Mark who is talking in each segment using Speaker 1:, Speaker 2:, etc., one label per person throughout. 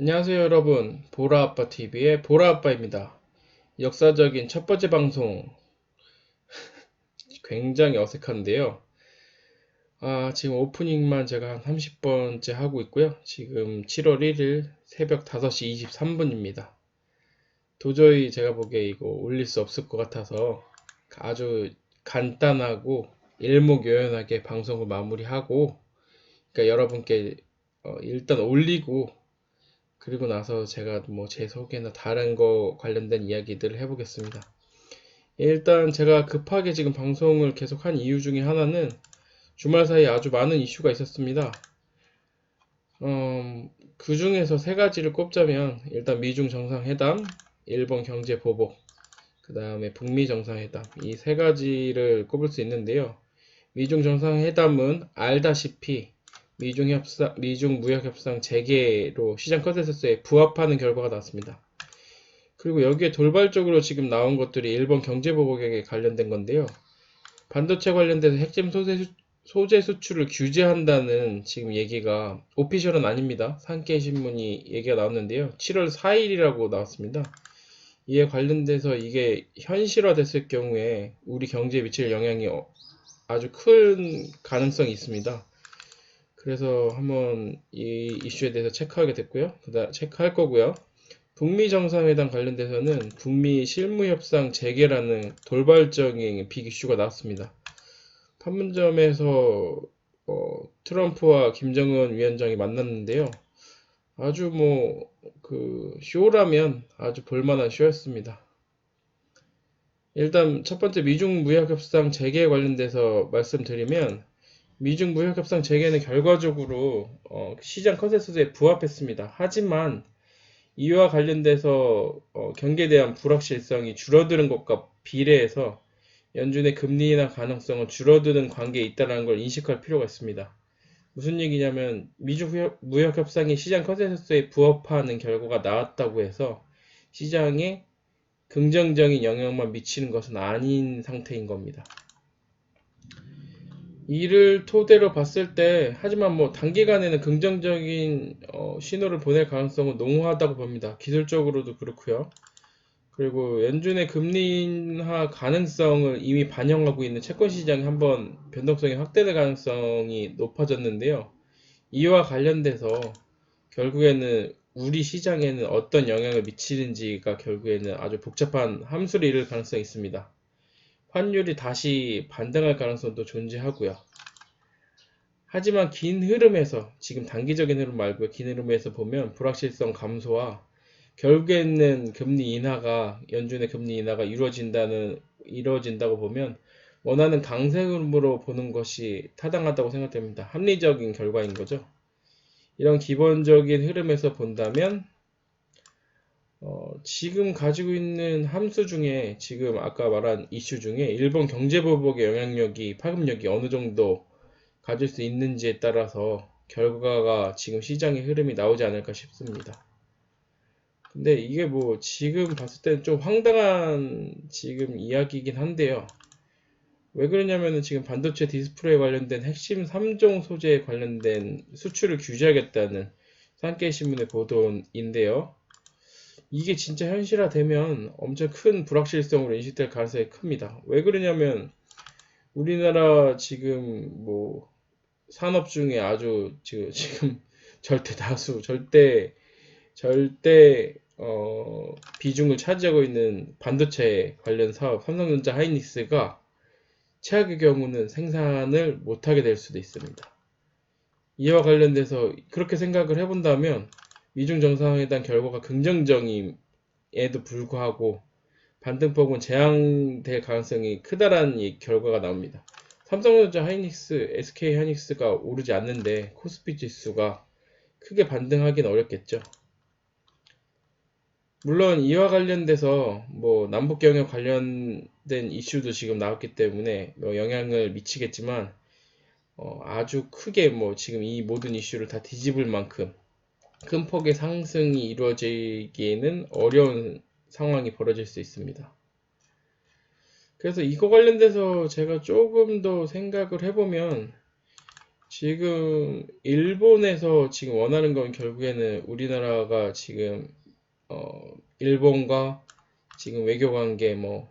Speaker 1: 안녕하세요 여러분, 보라아빠TV의 보라아빠입니다. 역사적인 첫 번째 방송, 굉장히 어색한데요. 지금 오프닝만 제가 한 30번째 하고 있고요. 지금 7월 1일 새벽 5시 23분입니다. 도저히 제가 보기에 이거 올릴 수 없을 것 같아서 아주 간단하고 일목요연하게 방송을 마무리하고, 그러니까 여러분께 일단 올리고, 그리고 나서 제가 뭐 제 소개나 다른 거 관련된 이야기들을 해보겠습니다. 일단 제가 급하게 지금 방송을 계속한 이유 중에 하나는 주말 사이에 아주 많은 이슈가 있었습니다. 그 중에서 세 가지를 꼽자면 일단 미중 정상회담, 일본 경제 보복, 그 다음에 북미 정상회담, 이 세 가지를 꼽을 수 있는데요. 미중 정상회담은 알다시피 미중 무역협상 재개로 시장 컨센서스에 부합하는 결과가 나왔습니다. 그리고 여기에 돌발적으로 지금 나온 것들이 일본 경제보복에 관련된 건데요. 반도체 관련돼서 핵심 소재 수출을 규제한다는 지금 얘기가 오피셜은 아닙니다. 산케이 신문이 얘기가 나왔는데요. 7월 4일이라고 나왔습니다. 이에 관련돼서 이게 현실화됐을 경우에 우리 경제에 미칠 영향이 아주 큰 가능성이 있습니다. 그래서 한번 이 이슈에 대해서 체크하게 됐고요. 체크할 거고요. 북미 정상회담 관련돼서는 북미 실무협상 재개라는 돌발적인 빅 이슈가 나왔습니다. 판문점에서 트럼프와 김정은 위원장이 만났는데요. 아주 쇼라면 아주 볼만한 쇼였습니다. 일단 첫 번째 미중 무역협상 재개에 관련돼서 말씀드리면, 미중 무역협상 재개는 결과적으로 시장 컨센서스에 부합했습니다. 하지만 이와 관련돼서 경기에 대한 불확실성이 줄어드는 것과 비례해서 연준의 금리 인하 가능성은 줄어드는 관계에 있다는 걸 인식할 필요가 있습니다. 무슨 얘기냐면 미중 무역 협상이 시장 컨센서스에 부합하는 결과가 나왔다고 해서 시장에 긍정적인 영향만 미치는 것은 아닌 상태인 겁니다. 이를 토대로 봤을 때, 하지만 단기간에는 긍정적인 신호를 보낼 가능성은 농후하다고 봅니다. 기술적으로도 그렇고요. 그리고 연준의 금리 인하 가능성을 이미 반영하고 있는 채권 시장이 한번 변동성이 확대될 가능성이 높아졌는데요. 이와 관련돼서 결국에는 우리 시장에는 어떤 영향을 미치는지가 결국에는 아주 복잡한 함수를 이룰 가능성이 있습니다. 환율이 다시 반등할 가능성도 존재하고요. 하지만 긴 흐름에서, 지금 단기적인 흐름 말고 긴 흐름에서 보면 불확실성 감소와 결국에는 연준의 금리 인하가 이루어진다고 보면 원하는 강세음으로 보는 것이 타당하다고 생각됩니다. 합리적인 결과인 거죠. 이런 기본적인 흐름에서 본다면 지금 가지고 있는 함수 중에, 지금 아까 말한 이슈 중에 일본 경제보복의 파급력이 어느 정도 가질 수 있는지에 따라서 결과가 지금 시장의 흐름이 나오지 않을까 싶습니다. 근데 이게 지금 봤을 때는 좀 황당한 지금 이야기이긴 한데요. 왜 그러냐면은 지금 반도체 디스플레이 관련된 핵심 3종 소재에 관련된 수출을 규제하겠다는 산케이 신문의 보도인데요. 이게 진짜 현실화되면 엄청 큰 불확실성으로 인식될 가능성이 큽니다. 왜 그러냐면 우리나라 지금 산업 중에 아주 지금 절대 비중을 차지하고 있는 반도체 관련 사업 삼성전자 하이닉스가 최악의 경우는 생산을 못하게 될 수도 있습니다. 이와 관련돼서 그렇게 생각을 해본다면 미중 정상회담 결과가 긍정적임에도 불구하고 반등폭은 재앙될 가능성이 크다라는 결과가 나옵니다. 삼성전자 하이닉스, SK 하이닉스가 오르지 않는데 코스피 지수가 크게 반등하기는 어렵겠죠. 물론 이와 관련돼서 남북 경협 관련된 이슈도 지금 나왔기 때문에 영향을 미치겠지만 아주 크게 지금 이 모든 이슈를 다 뒤집을 만큼 큰 폭의 상승이 이루어지기에는 어려운 상황이 벌어질 수 있습니다. 그래서 이거 관련돼서 제가 조금 더 생각을 해보면 지금 일본에서 지금 원하는 건 결국에는 우리나라가 지금 일본과 지금 외교 관계가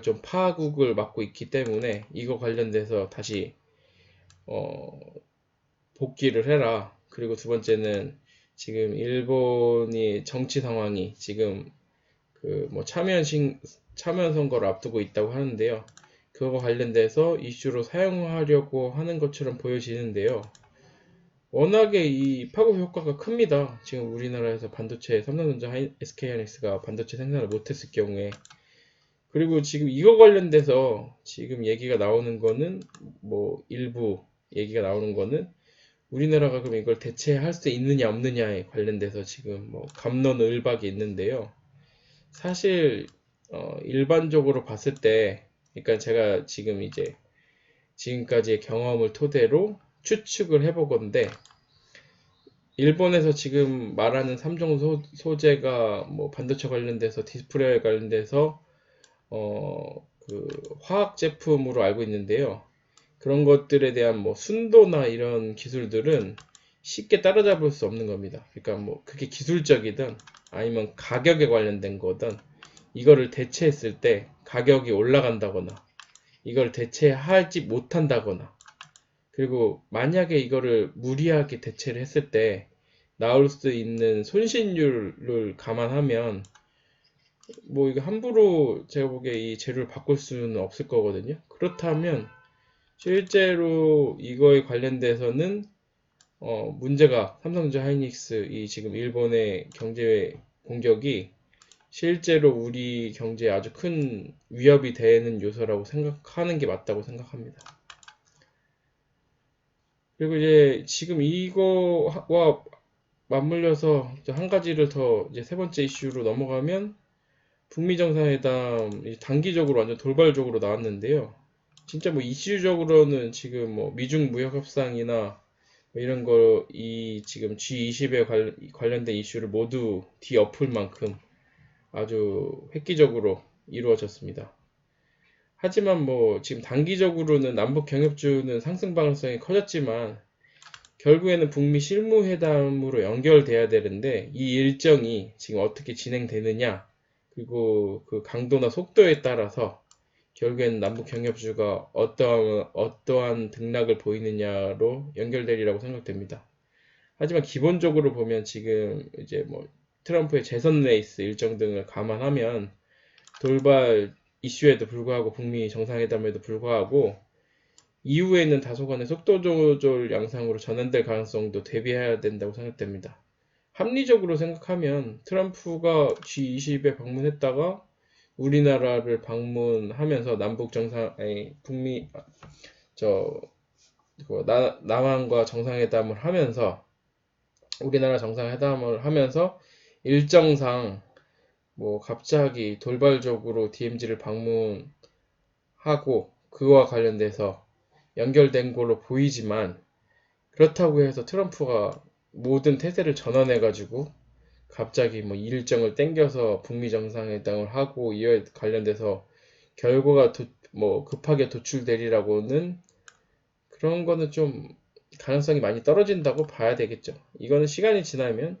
Speaker 1: 좀 파국을 맞고 있기 때문에 이거 관련돼서 다시 어, 복귀를 해라. 그리고 두 번째는 지금 일본이 정치 상황이 지금 그 뭐 참여연 선거를 앞두고 있다고 하는데요. 그거 관련돼서 이슈로 사용하려고 하는 것처럼 보여지는데요. 워낙에 이 파급 효과가 큽니다. 지금 우리나라에서 반도체 삼성전자, SK하이닉스가 반도체 생산을 못했을 경우에. 그리고 지금 이거 관련돼서 지금 얘기가 나오는 거는 뭐 일부 얘기가 나오는 거는 우리나라가 그럼 이걸 대체할 수 있느냐 없느냐에 관련돼서 지금 뭐 갑론을박이 있는데요. 사실 일반적으로 봤을 때, 그러니까 제가 지금 이제 지금까지의 경험을 토대로 추측을 해보건데, 일본에서 지금 말하는 3종 소재가 뭐 반도체 관련돼서 디스플레이 관련돼서 그 화학 제품으로 알고 있는데요. 그런 것들에 대한 뭐 순도나 이런 기술들은 쉽게 따라잡을 수 없는 겁니다. 그러니까 뭐 그게 기술적이든 아니면 가격에 관련된 거든 이거를 대체했을 때 가격이 올라간다거나 이걸 대체하지 못한다거나 그리고 만약에 이거를 무리하게 대체를 했을 때 나올 수 있는 손실률을 감안하면 뭐 이거 함부로 제가 보기에 이 재료를 바꿀 수는 없을 거거든요. 그렇다면 실제로 이거에 관련돼서는 문제가 삼성전자 하이닉스 이 지금 일본의 경제 공격이 실제로 우리 경제에 아주 큰 위협이 되는 요소라고 생각하는 게 맞다고 생각합니다. 그리고 이제 지금 이거와 맞물려서 한 가지를 더 이제 세 번째 이슈로 넘어가면 북미 정상회담 단기적으로 완전 돌발적으로 나왔는데요. 진짜 뭐 이슈적으로는 지금 뭐 미중 무역 협상이나 뭐 이런 거 이 지금 G20에 관련된 이슈를 모두 뒤엎을 만큼 아주 획기적으로 이루어졌습니다. 하지만 뭐 지금 단기적으로는 남북 경협주는 상승 방향성이 커졌지만 결국에는 북미 실무회담으로 연결돼야 되는데 이 일정이 지금 어떻게 진행되느냐 그리고 그 강도나 속도에 따라서 결국에는 남북 경협주가 어떠한 등락을 보이느냐로 연결되리라고 생각됩니다. 하지만 기본적으로 보면 지금 이제 뭐 트럼프의 재선 레이스 일정 등을 감안하면 돌발 이슈에도 불구하고 북미 정상회담에도 불구하고 이후에는 다소간의 속도 조절 양상으로 전환될 가능성도 대비해야 된다고 생각됩니다. 합리적으로 생각하면 트럼프가 G20에 방문했다가 우리나라를 방문하면서 남북 정상, 아니, 북미, 남한과 정상회담을 하면서, 우리나라 정상회담을 하면서 일정상 뭐 갑자기 돌발적으로 DMZ를 방문하고 그와 관련돼서 연결된 걸로 보이지만 그렇다고 해서 트럼프가 모든 태세를 전환해가지고 갑자기 뭐 일정을 땡겨서 북미 정상회담을 하고 이에 관련돼서 결과가 뭐 급하게 도출되리라고는 그런 거는 좀 가능성이 많이 떨어진다고 봐야 되겠죠. 이거는 시간이 지나면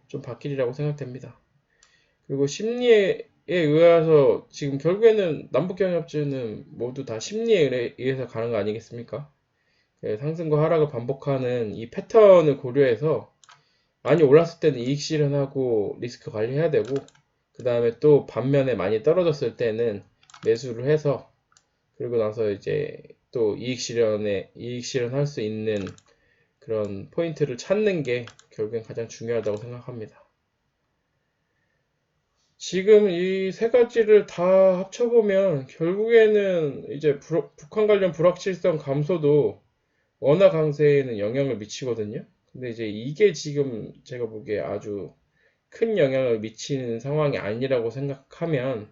Speaker 1: 좀 바뀌리라고 생각됩니다. 그리고 심리에 의해서 지금 결국에는 남북경협주는 모두 다 심리에 의해서 가는 거 아니겠습니까? 상승과 하락을 반복하는 이 패턴을 고려해서 많이 올랐을 때는 이익 실현하고 리스크 관리해야 되고 그 다음에 또 반면에 많이 떨어졌을 때는 매수를 해서 그리고 나서 이제 또 이익 실현할 수 있는 그런 포인트를 찾는 게 결국엔 가장 중요하다고 생각합니다. 지금 이 세 가지를 다 합쳐보면 결국에는 이제 북한 관련 불확실성 감소도 원화 강세에는 영향을 미치거든요. 근데 이제 이게 지금 제가 보기에 아주 큰 영향을 미치는 상황이 아니라고 생각하면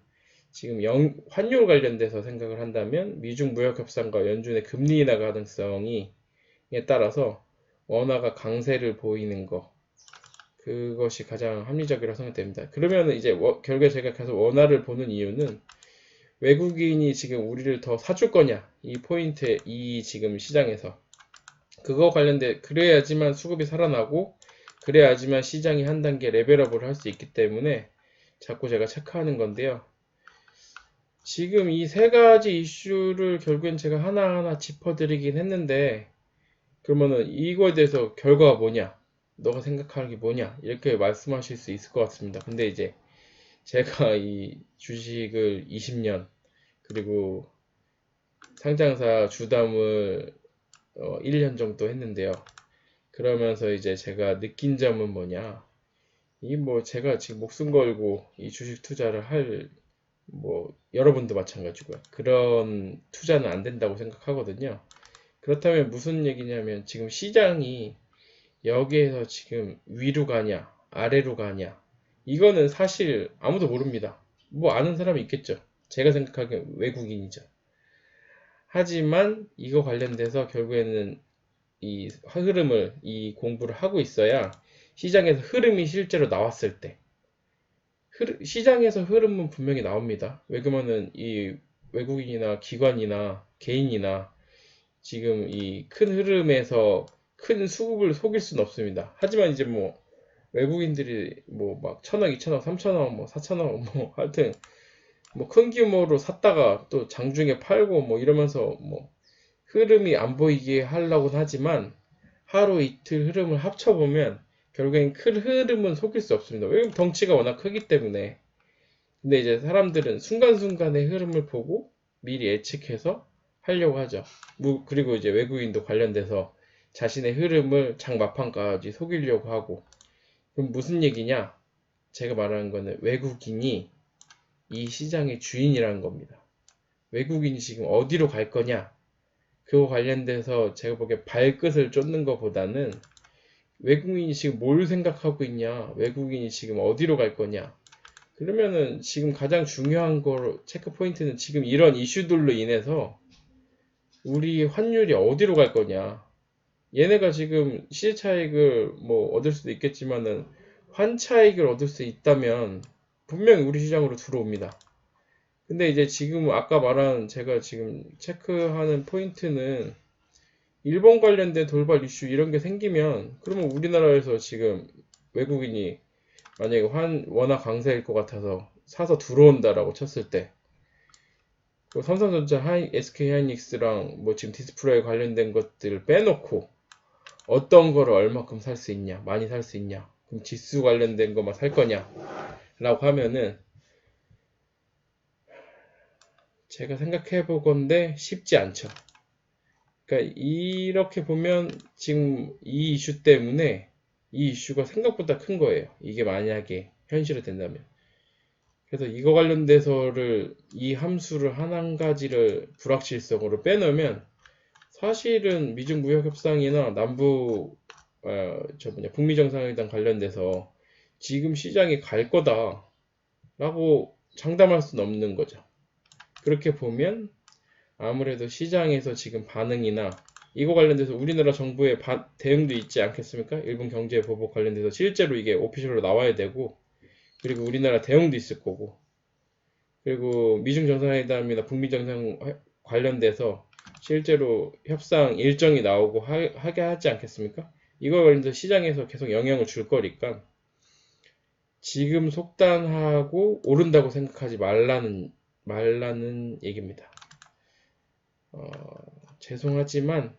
Speaker 1: 지금 환율 관련돼서 생각을 한다면 미중 무역 협상과 연준의 금리 인하 가능성에 따라서 원화가 강세를 보이는 거 그것이 가장 합리적이라고 생각됩니다. 그러면 이제 결국에 제가 계속 원화를 보는 이유는 외국인이 지금 우리를 더 사줄 거냐 이 포인트에 이 지금 시장에서 그거 관련돼 그래야지만 수급이 살아나고 그래야지만 시장이 한 단계 레벨업을 할 수 있기 때문에 자꾸 제가 체크하는 건데요. 지금 이 세 가지 이슈를 결국엔 제가 하나하나 짚어드리긴 했는데, 그러면은 이거에 대해서 결과가 뭐냐? 너가 생각하는 게 뭐냐? 이렇게 말씀하실 수 있을 것 같습니다. 근데 이제 제가 이 주식을 20년, 그리고 상장사 주담을 1년 정도 했는데요. 그러면서 이제 제가 느낀 점은 뭐냐? 이 뭐 제가 지금 목숨 걸고 이 주식 투자를 할 뭐 여러분도 마찬가지고요. 그런 투자는 안 된다고 생각하거든요. 그렇다면 무슨 얘기냐면 지금 시장이 여기에서 지금 위로 가냐 아래로 가냐 이거는 사실 아무도 모릅니다. 뭐 아는 사람이 있겠죠. 제가 생각하기엔 외국인이죠. 하지만 이거 관련돼서 결국에는 이 흐름을 이 공부를 하고 있어야 시장에서 흐름이 실제로 나왔을 때 시장에서 흐름은 분명히 나옵니다. 왜 그러면은 이 외국인이나 기관이나 개인이나 지금 이 큰 흐름에서 큰 수급을 속일 수는 없습니다. 하지만 이제 뭐 외국인들이 뭐 막 1,000억, 2,000억, 3,000억, 뭐 4,000억 뭐 하여튼 뭐 큰 규모로 샀다가 또 장중에 팔고 뭐 이러면서 뭐 흐름이 안 보이게 하려고는 하지만 하루 이틀 흐름을 합쳐보면 결국엔 큰 흐름은 속일 수 없습니다. 왜냐면 덩치가 워낙 크기 때문에. 근데 이제 사람들은 순간순간의 흐름을 보고 미리 예측해서 하려고 하죠. 그리고 이제 외국인도 관련돼서 자신의 흐름을 장마판까지 속이려고 하고. 그럼 무슨 얘기냐? 제가 말하는 거는 외국인이 이 시장의 주인이라는 겁니다. 외국인이 지금 어디로 갈 거냐? 그거 관련돼서 제가 보기에 발끝을 쫓는 것보다는 외국인이 지금 뭘 생각하고 있냐? 외국인이 지금 어디로 갈 거냐? 그러면은 지금 가장 중요한 거 체크 포인트는 지금 이런 이슈들로 인해서 우리 환율이 어디로 갈 거냐. 얘네가 지금 시세 차익을 뭐 얻을 수도 있겠지만은 환 차익을 얻을 수 있다면 분명히 우리 시장으로 들어옵니다. 근데 이제 지금 아까 말한 제가 지금 체크하는 포인트는 일본 관련된 돌발 이슈 이런 게 생기면 그러면 우리나라에서 지금 외국인이 만약에 원화 강세일 것 같아서 사서 들어온다라고 쳤을 때 삼성전자, SK하이닉스랑 뭐 지금 디스플레이 관련된 것들을 빼놓고 어떤 거를 얼마큼 살 수 있냐, 많이 살 수 있냐, 그럼 지수 관련된 것만 살 거냐 라고 하면은 제가 생각해 보건데 쉽지 않죠. 그러니까 이렇게 보면 지금 이 이슈 때문에 이 이슈가 생각보다 큰 거예요. 이게 만약에 현실이 된다면. 그래서 이거 관련돼서를 이 함수를 한 가지를 불확실성으로 빼놓으면 사실은 미중 무역 협상이나 남부 북미 정상회담 관련돼서 지금 시장이 갈 거다라고 장담할 수는 없는 거죠. 그렇게 보면 아무래도 시장에서 지금 반응이나 이거 관련돼서 우리나라 정부의 대응도 있지 않겠습니까? 일본 경제 보복 관련돼서 실제로 이게 오피셜로 나와야 되고 그리고 우리나라 대응도 있을 거고 그리고 미중 정상회담이나 북미 정상 관련돼서 실제로 협상 일정이 나오고 하게 하지 않겠습니까? 이거 관련해서 시장에서 계속 영향을 줄 거니까 지금 속단하고 오른다고 생각하지 말라는 얘기입니다. 죄송하지만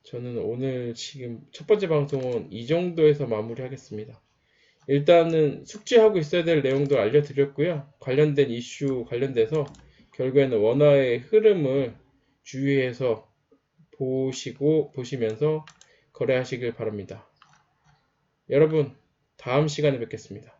Speaker 1: 저는 오늘 지금 첫 번째 방송은 이 정도에서 마무리하겠습니다. 일단은 숙지하고 있어야 될 내용도 알려드렸고요. 관련된 이슈 관련돼서 결국에는 원화의 흐름을 주의해서 보시면서 거래하시길 바랍니다. 여러분, 다음 시간에 뵙겠습니다.